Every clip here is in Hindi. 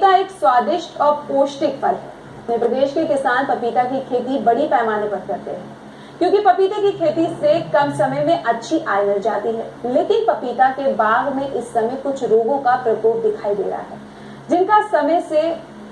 पपीता एक स्वादिष्ट और पौष्टिक फल है। अपने प्रदेश के किसान पपीता की खेती बड़ी पैमाने पर करते हैं क्योंकि पपीते की खेती से कम समय में अच्छी आय मिल जाती है। लेकिन पपीता के बाग में इस समय कुछ रोगों का प्रकोप दिखाई दे रहा है, जिनका समय से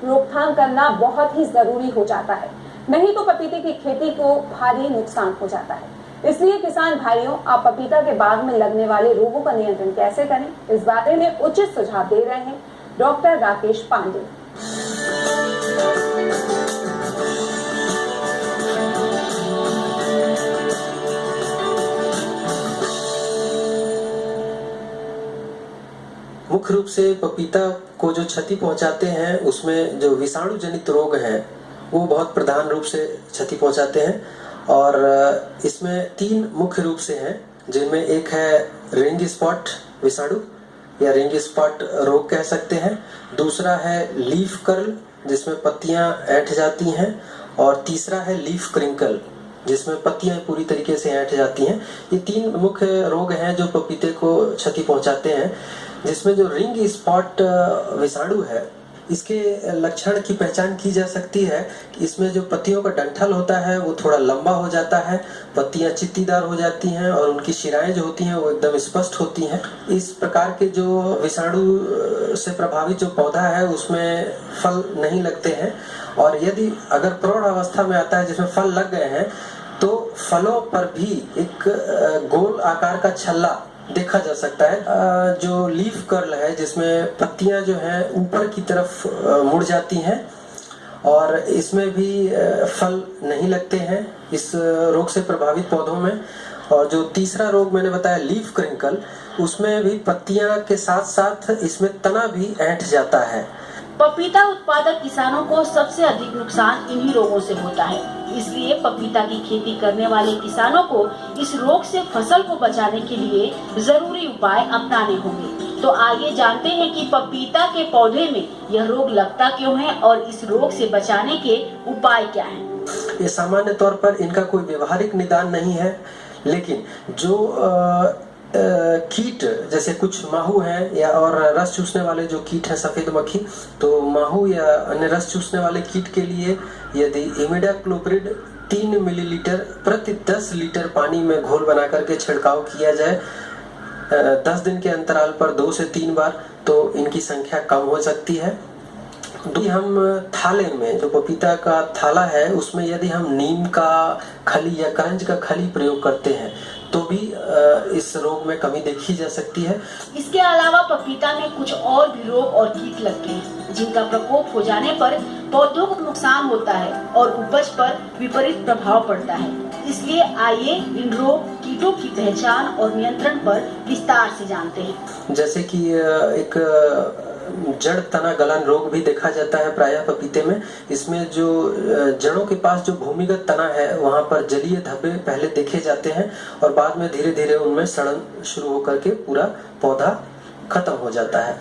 रोकथाम करना बहुत ही जरूरी हो जाता है, नहीं तो पपीते की खेती को भारी नुकसान हो जाता है। इसलिए किसान भाइयों, आप पपीता के बाग में लगने वाले रोगों का नियंत्रण कैसे करें, इस बारे में उचित सुझाव दे रहे हैं डॉक्टर राकेश पांडे। मुख्य रूप से पपीता को जो क्षति पहुंचाते हैं उसमें जो विषाणु जनित रोग हैं वो बहुत प्रधान रूप से क्षति पहुंचाते हैं और इसमें 3 मुख्य रूप से हैं, जिनमें एक है रिंग स्पॉट विषाणु या रिंग स्पॉट रोग कह सकते हैं, दूसरा है लीफ कर्ल जिसमें पत्तियां ऐंठ जाती हैं और तीसरा है लीफ क्रिंकल जिसमें पत्तियां पूरी तरीके से ऐंठ जाती हैं। ये 3 मुख्य रोग हैं जो पपीते को क्षति पहुंचाते हैं। जिसमें जो रिंग स्पॉट विषाणु है, इसके लक्षण की पहचान की जा सकती है कि इसमें जो पत्तियों का डंठल होता है वो थोड़ा लंबा हो जाता है, पत्तियां चित्तीदार हो जाती हैं और उनकी शिराएं जो होती हैं वो एकदम स्पष्ट होती हैं। इस प्रकार के जो विषाणु से प्रभावित जो पौधा है उसमें फल नहीं लगते हैं और यदि अगर प्रौढ़ अवस्था में आता है जिसमें फल लग गए हैं तो फलों पर भी एक गोल आकार का छल्ला देखा जा सकता है। जो लीफ कर्ल है जिसमें पत्तियां जो हैं ऊपर की तरफ मुड़ जाती हैं और इसमें भी फल नहीं लगते हैं इस रोग से प्रभावित पौधों में। और जो तीसरा रोग मैंने बताया लीफ क्रिंकल, उसमें भी पत्तियां के साथ साथ इसमें तना भी ऐंठ जाता है। पपीता उत्पादक किसानों को सबसे अधिक नुकसान इन्हीं रोगों से होता है, इसलिए पपीता की खेती करने वाले किसानों को इस रोग से फसल को बचाने के लिए जरूरी उपाय अपनाने होंगे। तो आइए जानते हैं कि पपीता के पौधे में यह रोग लगता क्यों है और इस रोग से बचाने के उपाय क्या हैं। ये सामान्य तौर पर इनका कोई व्यवहारिक निदान नहीं है, लेकिन जो कीट जैसे कुछ माहू हैं या और रस चूसने वाले जो कीट हैं सफेद मक्खी, तो माहू या अन्य रस चूसने वाले कीट के लिए यदि इमिडाक्लोप्रिड 3 मिलीलीटर प्रति 10 लीटर पानी में घोल बना करके छिड़काव किया जाए 10 दिन के अंतराल पर 2 से 3 बार, तो इनकी संख्या कम हो सकती है। हम थाले में जो पपीता का थाला है उसमें यदि हम नीम का खली या करंज का खली प्रयोग करते हैं तो भी इस रोग में कमी देखी जा सकती है। इसके अलावा पपीता में कुछ और भी रोग और कीट लगते हैं जिनका प्रकोप हो जाने पर पौधों को नुकसान होता है और उपज पर विपरीत प्रभाव पड़ता है। इसलिए आइए इन रोग कीटों की पहचान और नियंत्रण पर विस्तार से जानते हैं। जैसे कि एक जड़ तना गलन रोग भी देखा जाता है प्रायः पपीते में। इसमें जो जड़ों के पास जो भूमिगत तना है वहां पर जलीय धब्बे पहले देखे जाते हैं और बाद में धीरे धीरे उनमें सड़न शुरू होकर के पूरा पौधा खत्म हो जाता है।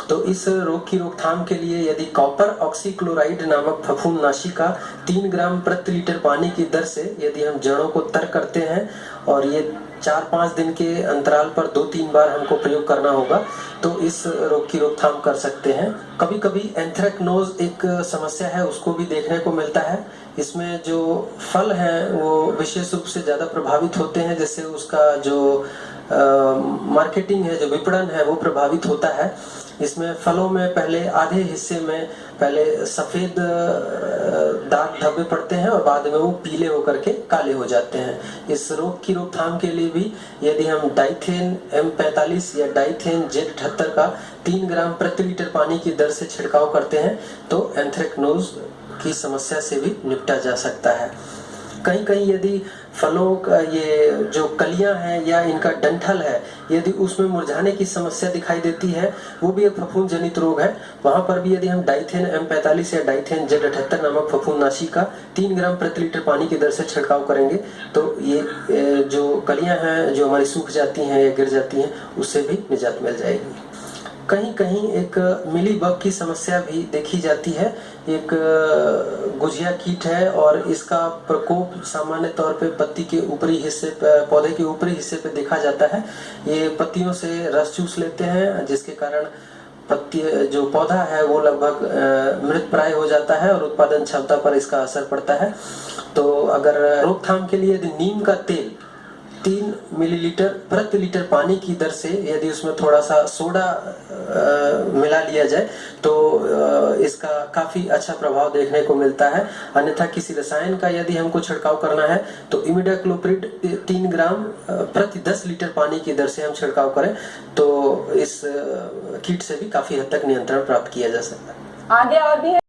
तो इस रोग की रोकथाम के लिए यदि कॉपर ऑक्सीक्लोराइड नामक फफूंदनाशी का 3 ग्राम प्रति लीटर पानी की दर से यदि हम जड़ों को तर करते हैं और ये 4-5 दिन के अंतराल पर 2-3 बार हमको प्रयोग करना होगा तो इस रोग की रोकथाम कर सकते हैं। कभी कभी एंथ्रेक्नोज एक समस्या है, उसको भी देखने को मिलता है। इसमें जो फल हैं वो विशेष रूप से ज्यादा प्रभावित होते हैं, जिससे उसका जो मार्केटिंग है, जो विपणन है वो प्रभावित होता है। इसमें फलों में पहले आधे हिस्से में पहले सफेद दाग धब्बे पड़ते हैं और बाद में वो पीले होकर के काले हो जाते हैं। इस रोग की रोकथाम के लिए भी यदि हम डाइथेन M45 या डाइथेन Z78 का 3 ग्राम प्रति लीटर पानी की दर से छिड़काव करते हैं तो एंथ्रेक्नोज की समस्या से भी निपटा जा सकता है। कहीं कहीं यदि फलों का ये जो कलियां हैं या इनका डंठल है यदि उसमें मुरझाने की समस्या दिखाई देती है, वो भी एक फफूंद जनित रोग है। वहां पर भी यदि हम डाइथेन M45 या डाइथेन Z78 नामक फफूंदनाशी का 3 ग्राम प्रति लीटर पानी की दर से छिड़काव करेंगे तो ये जो कलियां हैं जो हमारी सूख जाती हैं या गिर जाती हैं उससे भी निजात मिल जाएगी। कहीं कहीं एक मिली बग की समस्या भी देखी जाती है। एक गुजिया कीट है और इसका प्रकोप सामान्य तौर पे पत्ती के ऊपरी हिस्से पे, पौधे के ऊपरी हिस्से पे देखा जाता है। ये पत्तियों से रस चूस लेते हैं जिसके कारण पत्ती जो पौधा है वो लगभग मृत प्राय हो जाता है और उत्पादन क्षमता पर इसका असर पड़ता है। तो अगर रोकथाम के लिए यदि नीम का तेल 3 मिलीलीटर प्रति लीटर पानी की दर से यदि उसमें थोड़ा सा सोडा मिला लिया जाए तो इसका काफी अच्छा प्रभाव देखने को मिलता है। अन्यथा किसी रसायन का यदि हमको छिड़काव करना है तो इमिडाक्लोप्रिड 3 ग्राम प्रति 10 लीटर पानी की दर से हम छिड़काव करें तो इस कीट से भी काफी हद तक नियंत्रण प्राप्त किया जा सकता है। आगे और भी है।